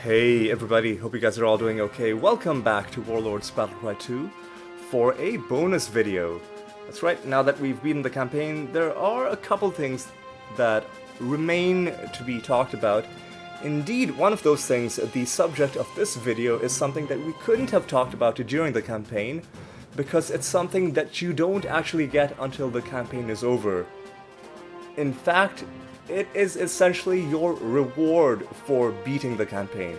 Hey everybody, hope you guys are all doing okay. Welcome back to Warlords Battlecry II for a bonus video. That's right, now that we've beaten the campaign, there are a couple things that remain to be talked about. Indeed, one of those things, the subject of this video, is something that we couldn't have talked about during the campaign, because it's something that you don't actually get until the campaign is over. In fact, it is essentially your reward for beating the campaign.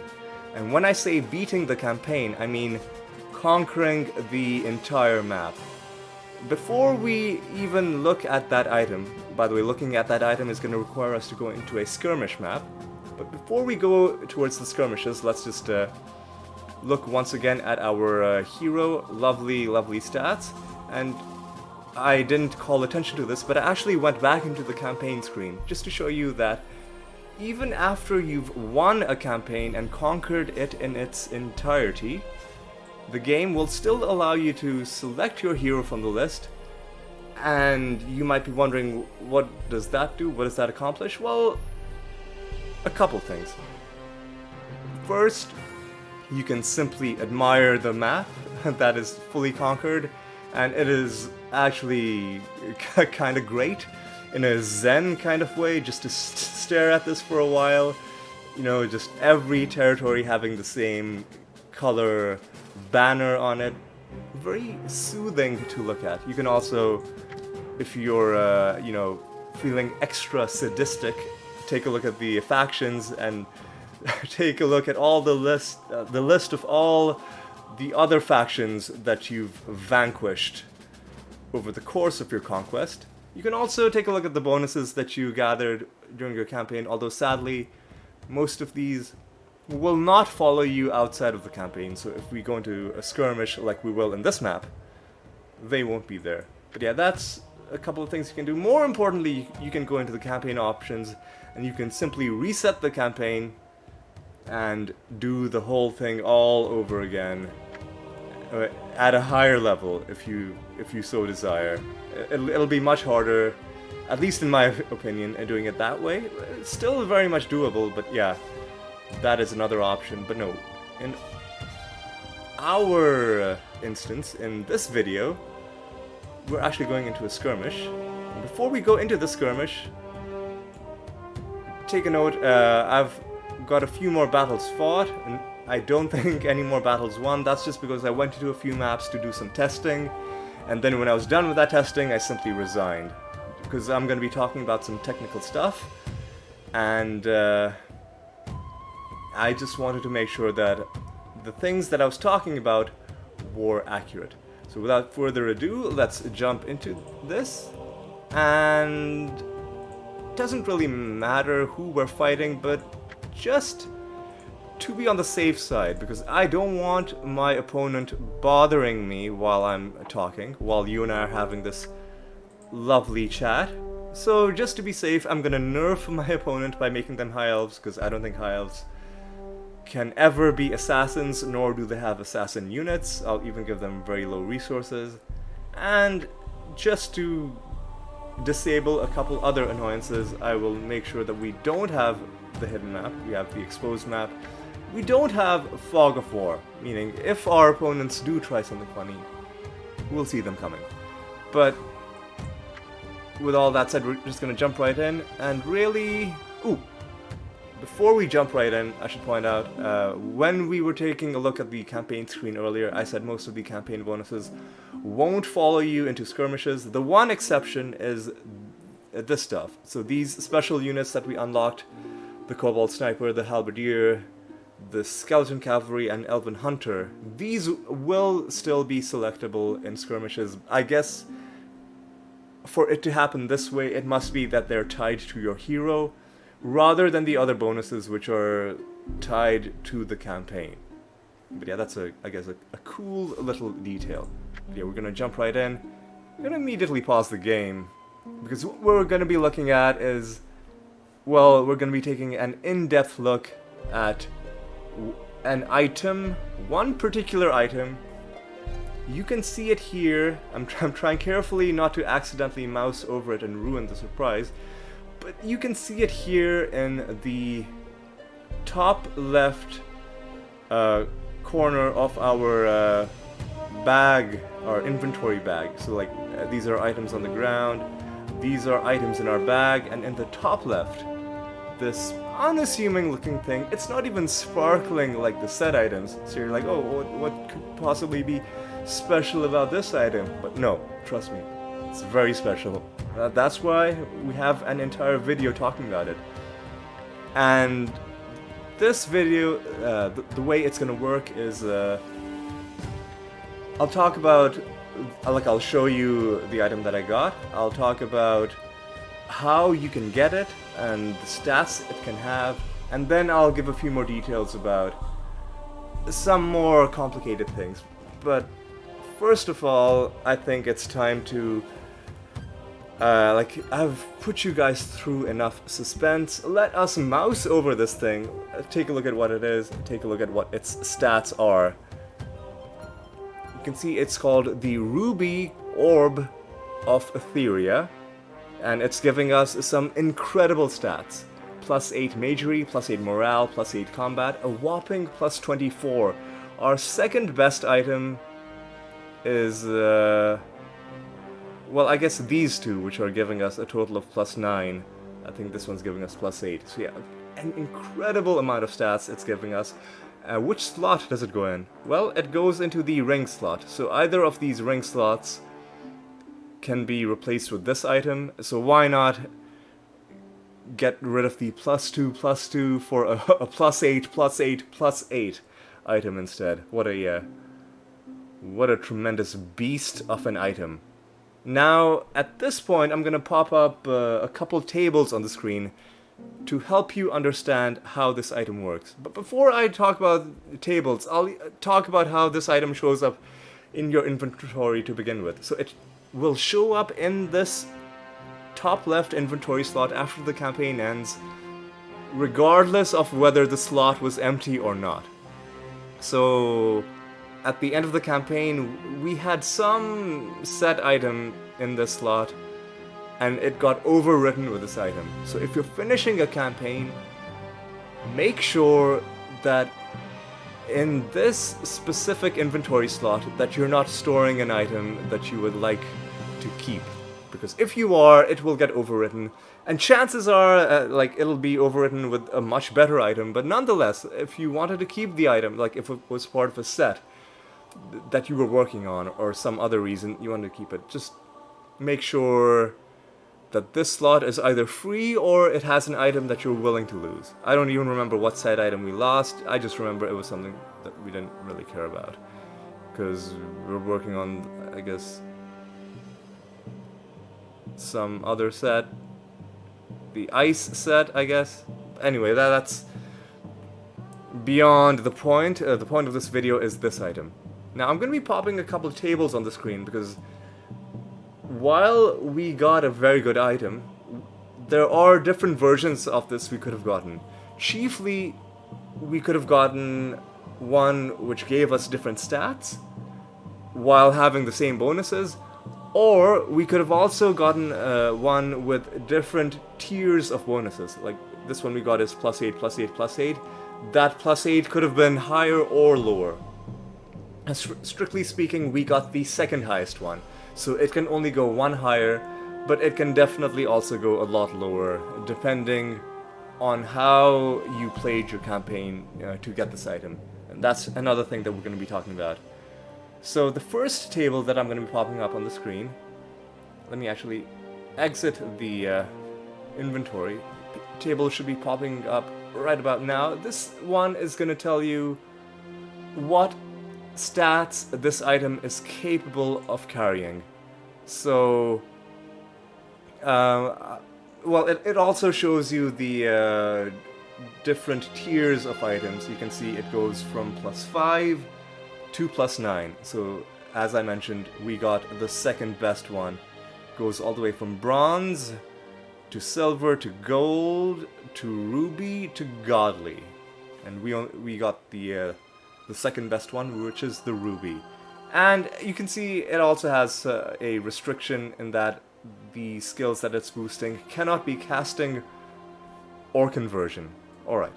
And when I say beating the campaign, I mean conquering the entire map. Before we even look at that item, by the way, looking at that item is going to require us to go into a skirmish map. But before we go towards the skirmishes, let's just look once again at our hero. Lovely stats. And I didn't call attention to this, but I actually went back into the campaign screen just to show you that even after you've won a campaign and conquered it in its entirety, the game will still allow you to select your hero from the list. And you might be wondering, what does that do? What does that accomplish? Well, a couple things. First, you can simply admire the map that is fully conquered, and it is actually kind of great in a zen kind of way, just to stare at this for a while. You know, just every territory having the same color banner on it. Very soothing to look at. You can also, if you're, feeling extra sadistic, take a look at the factions and take a look at all the list of all the other factions that you've vanquished over the course of your conquest. You can also take a look at the bonuses that you gathered during your campaign, although sadly, most of these will not follow you outside of the campaign, so if we go into a skirmish like we will in this map, they won't be there. But yeah, that's a couple of things you can do. More importantly, you can go into the campaign options, and you can simply reset the campaign and do the whole thing all over again at a higher level if you so desire. It'll be much harder, at least in my opinion, doing it that way. It's still very much doable, but yeah, that is another option. But no, in our instance, in this video, we're actually going into a skirmish. And before we go into the skirmish, take a note, I've got a few more battles fought, and I don't think any more battles won. That's just because I went into a few maps to do some testing, and then when I was done with that testing, I simply resigned. Because I'm going to be talking about some technical stuff, and I just wanted to make sure that the things that I was talking about were accurate. So without further ado, let's jump into this. And it doesn't really matter who we're fighting, but just to be on the safe side, because I don't want my opponent bothering me while I'm talking, while you and I are having this lovely chat. So just to be safe, I'm gonna nerf my opponent by making them high elves, because I don't think high elves can ever be assassins, nor do they have assassin units. I'll even give them very low resources. And just to disable a couple other annoyances, I will make sure that we don't have the hidden map, we have the exposed map. We don't have Fog of War, meaning if our opponents do try something funny, we'll see them coming. But with all that said, we're just going to jump right in, and really... Before we jump right in, I should point out, when we were taking a look at the campaign screen earlier, I said most of the campaign bonuses won't follow you into skirmishes. The one exception is this stuff. So these special units that we unlocked, the Cobalt Sniper, the Halberdier, the Skeleton Cavalry, and Elven Hunter, these will still be selectable in skirmishes. I guess for it to happen this way, it must be that they're tied to your hero, rather than the other bonuses which are tied to the campaign. But yeah, that's I guess a cool little detail. But yeah, we're gonna jump right in. We're gonna immediately pause the game, because what we're gonna be looking at is, well, we're gonna be taking an in-depth look at an item, one particular item. You can see it here. I'm trying carefully not to accidentally mouse over it and ruin the surprise, but you can see it here in the top left corner of our bag, our inventory bag. So like these are items on the ground, these are items in our bag, and in the top left, this unassuming looking thing, it's not even sparkling like the set items. So you're like, oh, what could possibly be special about this item? But no, trust me, it's very special. That's why we have an entire video talking about it. And this video, the way it's gonna work is, I'll talk about, I'll show you the item that I got. I'll talk about how you can get it and the stats it can have, and then I'll give a few more details about some more complicated things. But first of all, I think it's time to I've put you guys through enough suspense. Let us mouse over this thing, take a look at what it is, take a look at what its stats are. You can see it's called the Ruby Orb of Etheria, and it's giving us some incredible stats. +8 magery, +8 morale, +8 combat, a whopping +24. Our second best item is, well, I guess these two, which are giving us a total of +9. I think this one's giving us +8. So yeah, an incredible amount of stats it's giving us. Which slot does it go in? Well, it goes into the ring slot. So either of these ring slots can be replaced with this item. So why not get rid of the +2/+2 for a +8/+8/+8 item instead? What a tremendous beast of an item. Now, at this point, I'm going to pop up a couple tables on the screen to help you understand how this item works. But before I talk about tables, I'll talk about how this item shows up in your inventory to begin with. So it will show up in this top left inventory slot after the campaign ends, regardless of whether the slot was empty or not. So at the end of the campaign, we had some set item in this slot, and it got overwritten with this item. So if you're finishing a campaign, make sure that in this specific inventory slot that you're not storing an item that you would like to keep. Because if you are, it will get overwritten, and chances are it'll be overwritten with a much better item. But nonetheless, if you wanted to keep the item, like if it was part of a set that you were working on, or some other reason you wanted to keep it, just make sure that this slot is either free or it has an item that you're willing to lose. I don't even remember what side item we lost. I just remember it was something that we didn't really care about, because we're working on, I guess, some other set, the ice set, I guess. Anyway, that's beyond the point. The point of this video is this item. Now I'm going to be popping a couple of tables on the screen, because while we got a very good item, there are different versions of this we could have gotten. Chiefly, we could have gotten one which gave us different stats while having the same bonuses, or we could have also gotten one with different tiers of bonuses. Like this one we got is +8, +8, +8. That +8 could have been higher or lower. Strictly speaking, we got the second highest one, so it can only go one higher, but it can definitely also go a lot lower, depending on how you played your campaign to get this item. And that's another thing that we're going to be talking about. So the first table that I'm going to be popping up on the screen, let me actually exit the inventory. Table should be popping up right about now. This one is going to tell you what stats this item is capable of carrying. So, well, it also shows you the different tiers of items. You can see it goes from +5 to +9. So, as I mentioned, we got the second best one. Goes all the way from bronze to silver to gold to ruby to godly, and we got the second best one, which is the ruby. And you can see it also has a restriction in that the skills that it's boosting cannot be casting or conversion. Alright.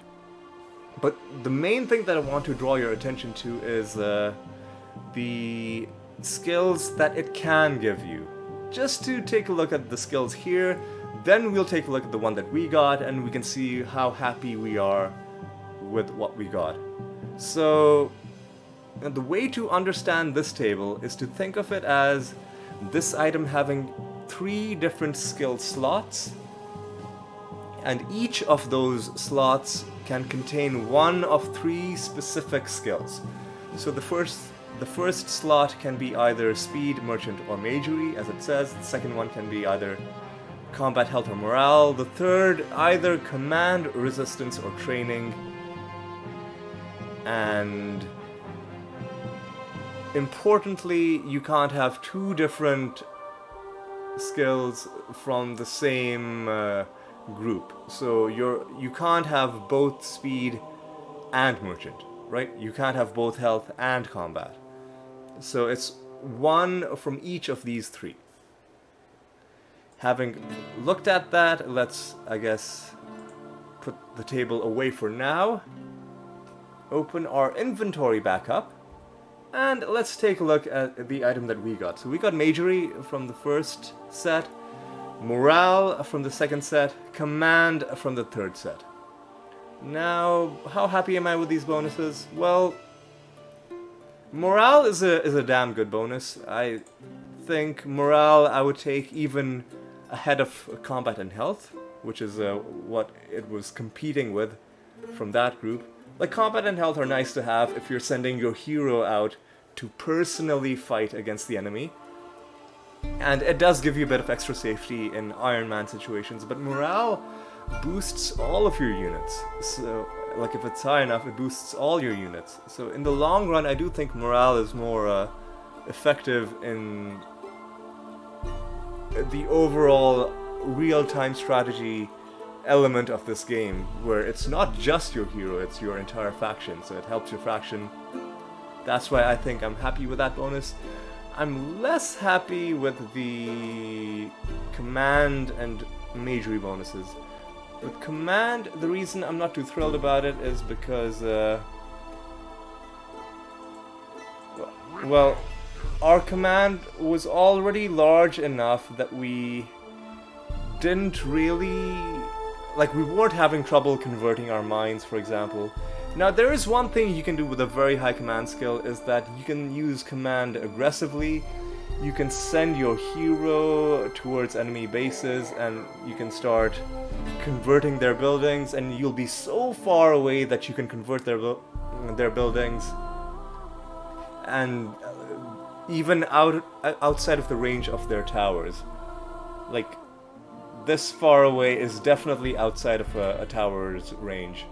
But the main thing that I want to draw your attention to is the skills that it can give you. Just to take a look at the skills here, then we'll take a look at the one that we got, and we can see how happy we are with what we got. So, the way to understand this table is to think of it as this item having 3 different skill slots, and each of those slots can contain one of 3 specific skills. So the first slot can be either speed, merchant, or magery, as it says. The second one can be either combat, health, or morale. The third, either command, resistance, or training. And importantly, you can't have 2 different skills from the same group. So you can't have both speed and merchant, right? You can't have both health and combat. So it's one from each of these 3. Having looked at that, let's, I guess, put the table away for now. Open our inventory back up. And let's take a look at the item that we got. So we got magery from the first set, morale from the second set, command from the third set. Now, how happy am I with these bonuses? Well, morale is a damn good bonus. I think morale I would take even ahead of combat and health, which is what it was competing with from that group. Like, combat and health are nice to have if you're sending your hero out to personally fight against the enemy. And it does give you a bit of extra safety in Iron Man situations, but morale boosts all of your units. So, like, if it's high enough, it boosts all your units. So in the long run, I do think morale is more effective in the overall real-time strategy element of this game, where it's not just your hero, it's your entire faction, so it helps your faction. That's why I think I'm happy with that bonus. I'm less happy with the command and magery bonuses. With command, the reason I'm not too thrilled about it is because, well, our command was already large enough that we didn't really, like, we weren't having trouble converting our mines, for example. Now, there is one thing you can do with a very high command skill, is that you can use command aggressively. You can send your hero towards enemy bases, and you can start converting their buildings, and you'll be so far away that you can convert their buildings, and even outside of the range of their towers. Like, this far away is definitely outside of a tower's range.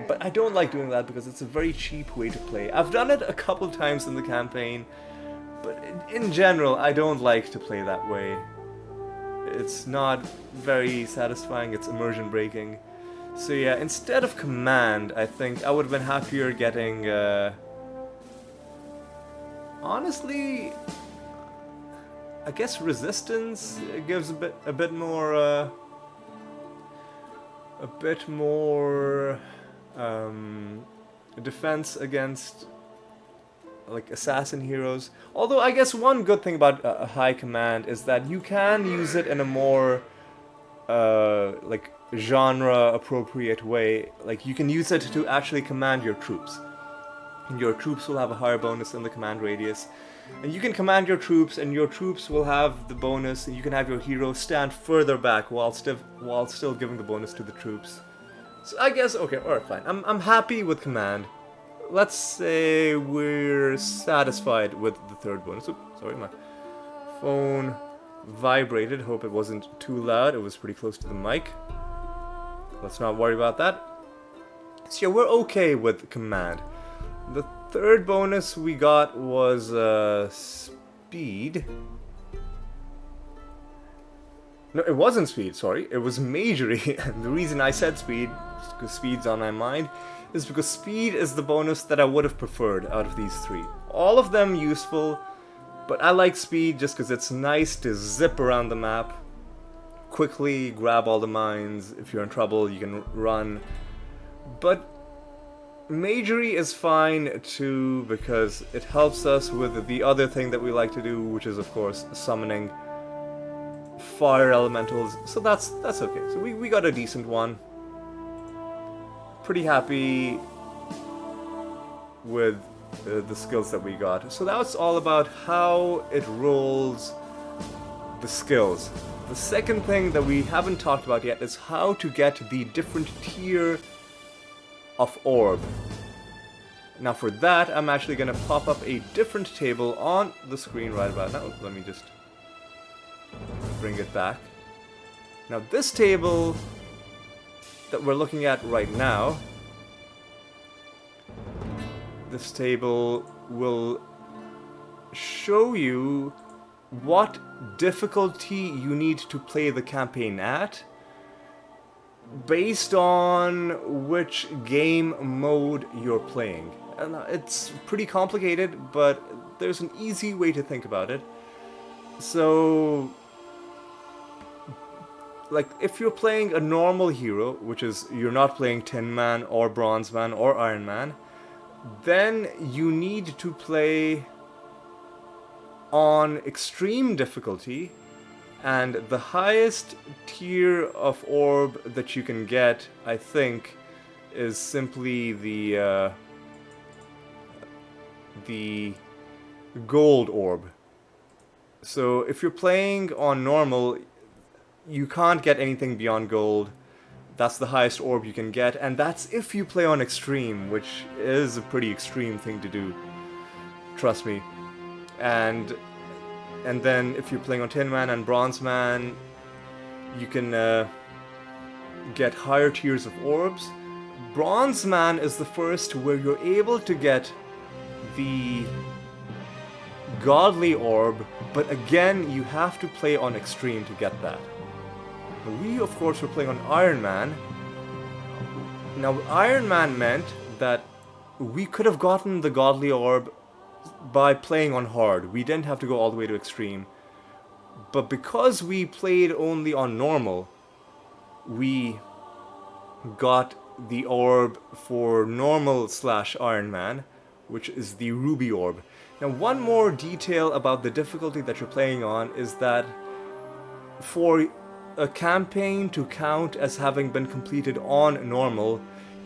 But I don't like doing that because it's a very cheap way to play. I've done it a couple times in the campaign, but in general, I don't like to play that way. It's not very satisfying, it's immersion breaking. So yeah, instead of command, I think I would have been happier getting, honestly, I guess resistance gives a bit more defense against, like, assassin heroes. Although I guess one good thing about a high command is that you can use it in a more like, genre appropriate way. Like, you can use it to actually command your troops. And your troops will have a higher bonus in the command radius. And you can command your troops, and your troops will have the bonus, and you can have your hero stand further back while still giving the bonus to the troops. So I guess, okay, alright, fine. I'm happy with command. Let's say we're satisfied with the third bonus. Oops, sorry, my phone vibrated. Hope it wasn't too loud. It was pretty close to the mic. Let's not worry about that. So yeah, we're okay with command. The third bonus we got was speed. No, it wasn't speed, sorry. It was magery. And the reason I said speed, because speed's on my mind, is because speed is the bonus that I would have preferred out of these 3. All of them useful, but I like speed just because it's nice to zip around the map, quickly grab all the mines. If you're in trouble, you can run. But Magery is fine too, because it helps us with the other thing that we like to do, which is of course summoning fire elementals. So that's okay. So we got a decent one. Pretty happy with the skills that we got. So that was all about how it rolls the skills. The second thing that we haven't talked about yet is how to get the different tier of orb. Now for that, I'm actually going to pop up a different table on the screen right about now. Let me just bring it back. Now this table that we're looking at right now, this table will show you what difficulty you need to play the campaign at based on which game mode you're playing. And it's pretty complicated, but there's an easy way to think about it. So, like, if you're playing a normal hero, which is you're not playing Tin Man or Bronze Man or Iron Man, then you need to play on extreme difficulty, and the highest tier of orb that you can get, I think, is simply the gold orb. So if you're playing on normal, you can't get anything beyond gold. That's the highest orb you can get, and that's if you play on extreme, which is a pretty extreme thing to do. Trust me. And then if you're playing on Tin Man and Bronze Man, you can get higher tiers of orbs. Bronze Man is the first where you're able to get the godly orb, but again, you have to play on extreme to get that. We, of course, were playing on Iron Man. Now, Iron Man meant that we could have gotten the godly orb by playing on hard. We didn't have to go all the way to extreme. But because we played only on normal, we got the orb for normal / Iron Man, which is the ruby orb. Now, one more detail about the difficulty that you're playing on is that for a campaign to count as having been completed on normal,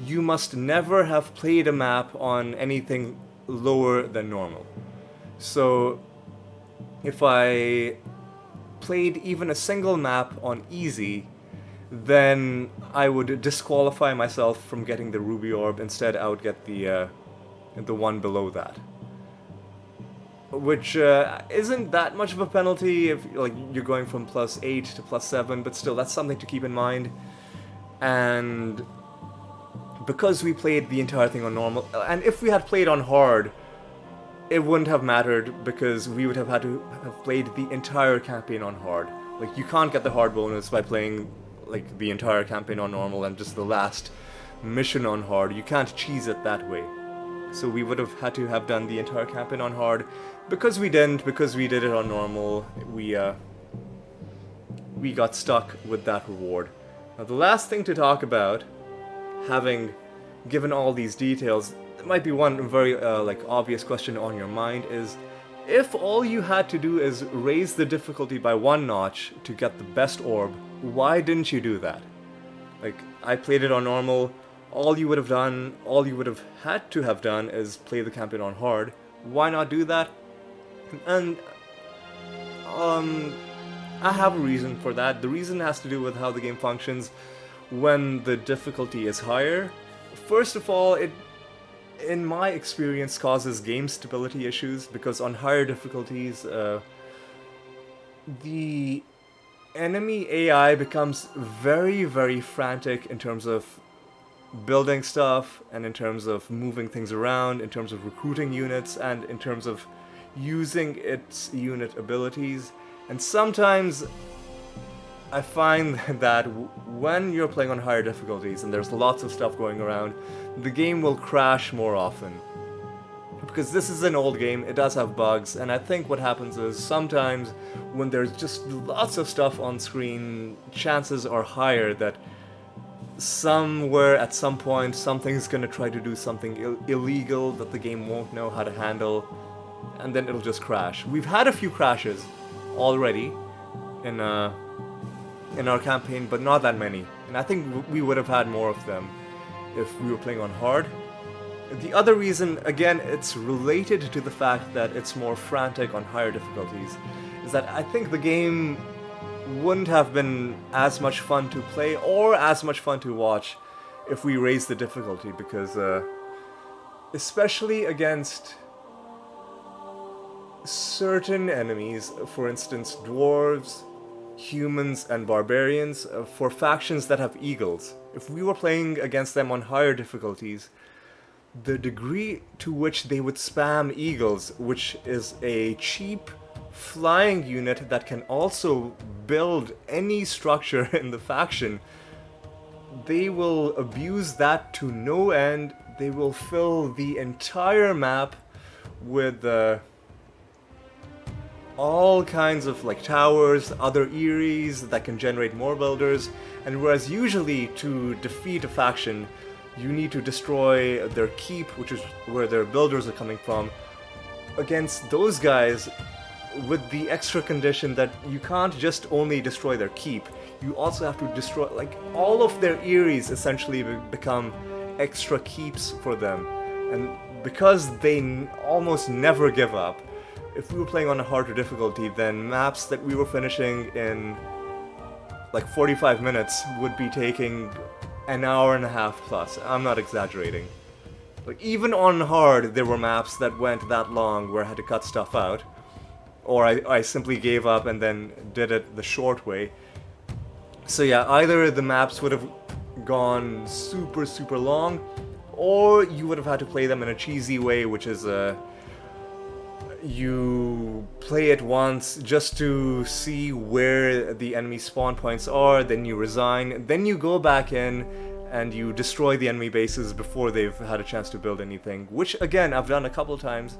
you must never have played a map on anything lower than normal. So if I played even a single map on easy, then I would disqualify myself from getting the ruby orb. Instead, I would get the one below that, which isn't that much of a penalty if like you're going from +8 to +7, but still, that's something to keep in mind. And because we played the entire thing on normal, and if we had played on hard, it wouldn't have mattered, because we would have had to have played the entire campaign on hard. Like, you can't get the hard bonus by playing like the entire campaign on normal and just the last mission on hard. You can't cheese it that way. So we would have had to have done the entire campaign on hard. Because we didn't, because we did it on normal, we got stuck with that reward. Now, the last thing to talk about, having given all these details, there might be one very obvious question on your mind, is if all you had to do is raise the difficulty by 1 notch to get the best orb, why didn't you do that? Like, I played it on normal. All you would have had to have done is play the campaign on hard. Why not do that? And I have a reason for that. The reason has to do with how the game functions when the difficulty is higher. First of all, it, in my experience, causes game stability issues, because on higher difficulties, the enemy AI becomes very, very frantic in terms of building stuff, and in terms of moving things around, in terms of recruiting units, and in terms of using its unit abilities. And sometimes I find that when you're playing on higher difficulties and there's lots of stuff going around, the game will crash more often. Because this is an old game, it does have bugs, and I think what happens is sometimes when there's just lots of stuff on screen, chances are higher that somewhere at some point something's gonna try to do something illegal that the game won't know how to handle, and then it'll just crash. We've had a few crashes already in our campaign, but not that many, and I think we would have had more of them if we were playing on hard. The other reason, again, it's related to the fact that it's more frantic on higher difficulties, is that I think the game wouldn't have been as much fun to play or as much fun to watch if we raised the difficulty, because especially against certain enemies, for instance dwarves, humans and barbarians, for factions that have eagles, if we were playing against them on higher difficulties, the degree to which they would spam eagles, which is a cheap flying unit that can also build any structure in the faction, they will abuse that to no end. They will fill the entire map with all kinds of like towers, other Eries that can generate more builders, and whereas usually to defeat a faction you need to destroy their keep, which is where their builders are coming from, against those guys with the extra condition that you can't just only destroy their keep, you also have to destroy, like, all of their Eries essentially become extra keeps for them. And because they almost never give up, if we were playing on a harder difficulty, then maps that we were finishing in like 45 minutes would be taking an hour and a half plus. I'm not exaggerating. Like, even on hard, there were maps that went that long where I had to cut stuff out, or I simply gave up and then did it the short way. So yeah, either the maps would have gone super long, or you would have had to play them in a cheesy way, which is you play it once just to see where the enemy spawn points are, then you resign, then you go back in and you destroy the enemy bases before they've had a chance to build anything, which again I've done a couple times,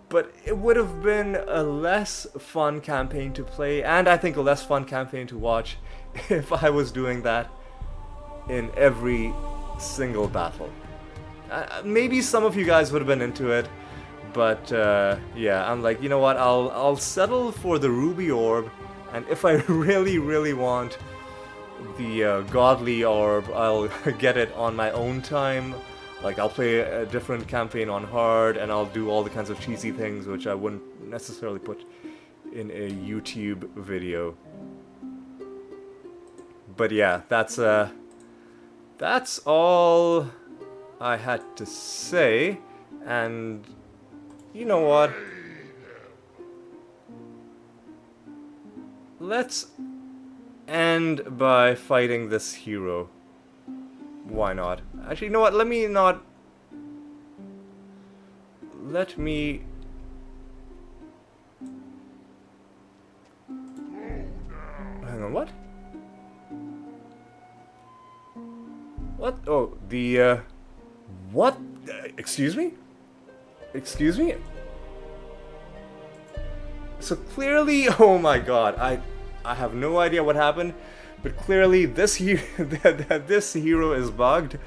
but it would have been a less fun campaign to play, and I think a less fun campaign to watch if I was doing that in every single battle. Maybe some of you guys would have been into it, but yeah, I'm like, you know what, I'll settle for the ruby orb, and if I really want the godly orb, I'll get it on my own time. Like, I'll play a different campaign on hard, and I'll do all the kinds of cheesy things which I wouldn't necessarily put in a YouTube video. But yeah, that's all I had to say, and you know what? Let's end by fighting this hero. Why not? Actually, you know what? Let me... Hang on, what? What? Oh, the, what? Excuse me? Excuse me? So clearly, oh my god, I have no idea what happened, but clearly this this hero is bugged.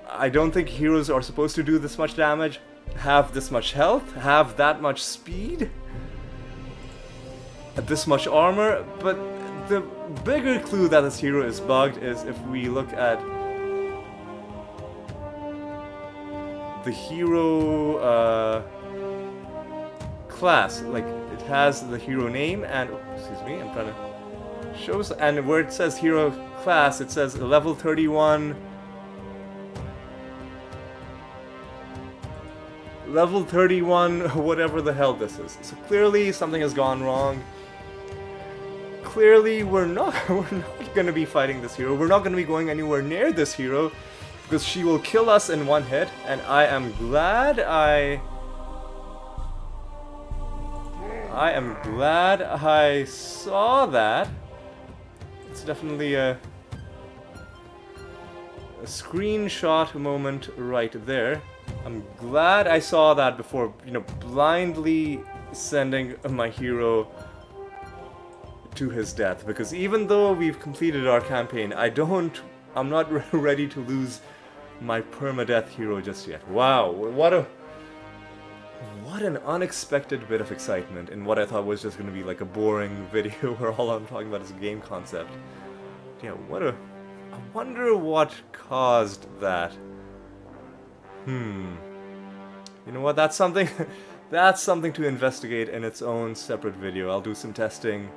I don't think heroes are supposed to do this much damage, have this much health, have that much speed, this much armor, but the bigger clue that this hero is bugged is if we look at the hero class. Like, it has the hero name and, oh, excuse me, I'm trying to show, and where it says hero class, it says level 31, level 31, whatever the hell this is. So clearly something has gone wrong. Clearly we're not going to be fighting this hero. We're not going to be going anywhere near this hero, because she will kill us in one hit, and I am glad I saw that. It's definitely a screenshot moment right there. I'm glad I saw that before, you know, blindly sending my hero to his death, because even though we've completed our campaign, I don't I'm not ready to lose my permadeath hero just yet. Wow, what an unexpected bit of excitement in what I thought was just going to be like a boring video where all I'm talking about is a game concept. Yeah, I wonder what caused that. You know what, that's something that's something to investigate in its own separate video. I'll do some testing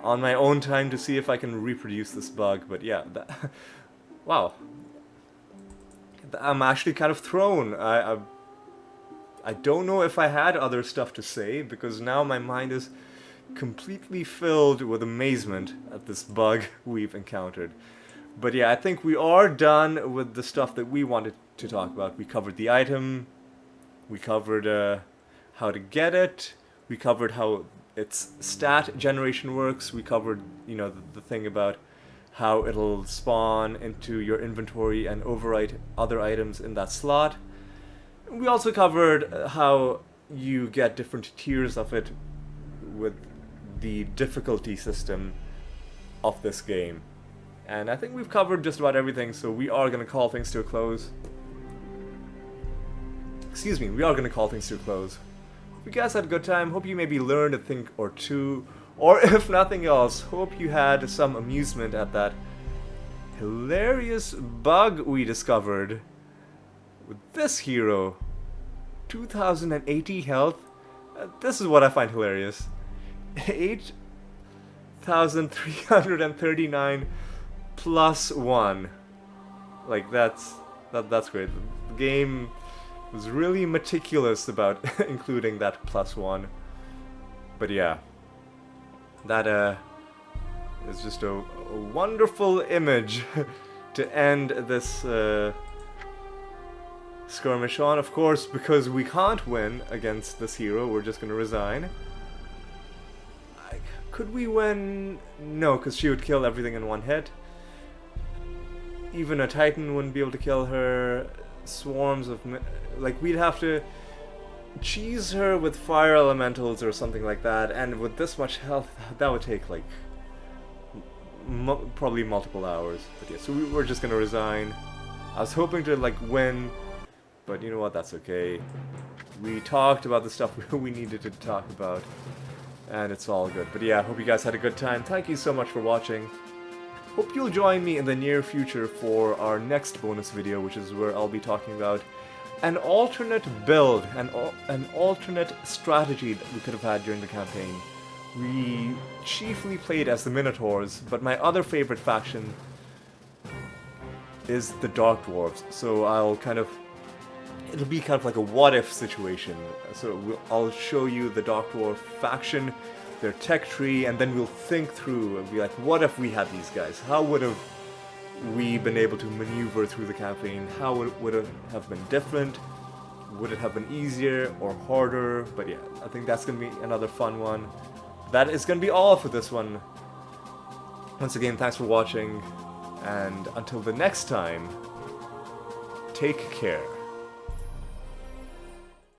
on my own time to see if I can reproduce this bug, but yeah, wow. I'm actually kind of thrown. I don't know if I had other stuff to say, because now my mind is completely filled with amazement at this bug we've encountered. But yeah, I think we are done with the stuff that we wanted to talk about. We covered the item, we covered how to get it, we covered how its stat generation works, we covered, you know, the thing about how it'll spawn into your inventory and overwrite other items in that slot. We also covered how you get different tiers of it with the difficulty system of this game. And I think we've covered just about everything, so we are going to call things to a close. Excuse me, we are going to call things to a close. Hope you guys had a good time, hope you maybe learned a thing or two, or if nothing else, hope you had some amusement at that hilarious bug we discovered with this hero. 2080 health. This is what I find hilarious. 8,339 plus 1. Like that's great. The game was really meticulous about including that plus 1. But yeah, that is just a wonderful image to end this skirmish on. Of course, because we can't win against this hero, we're just gonna resign. Could we win? No, because she would kill everything in one hit. Even a Titan wouldn't be able to kill her. Swarms of... like, we'd have to cheese her with fire elementals or something like that, and with this much health, that would take, like, probably multiple hours. But yeah, so we were just gonna resign. I was hoping to, like, win, but you know what, that's okay. We talked about the stuff we needed to talk about, and it's all good. But yeah, I hope you guys had a good time. Thank you so much for watching. Hope you'll join me in the near future for our next bonus video, which is where I'll be talking about an alternate build, an alternate strategy that we could have had during the campaign. We chiefly played as the Minotaurs, but my other favorite faction is the Dark Dwarves, so it'll be kind of like a what-if situation. So I'll show you the Dark Dwarf faction, their tech tree, and then we'll think through and be like, what if we had these guys? How would have we been able to maneuver through the campaign? How would it have been different? Would it have been easier or harder? But yeah, I think that's going to be another fun one. That is going to be all for this one. Once again, thanks for watching, and until the next time, take care.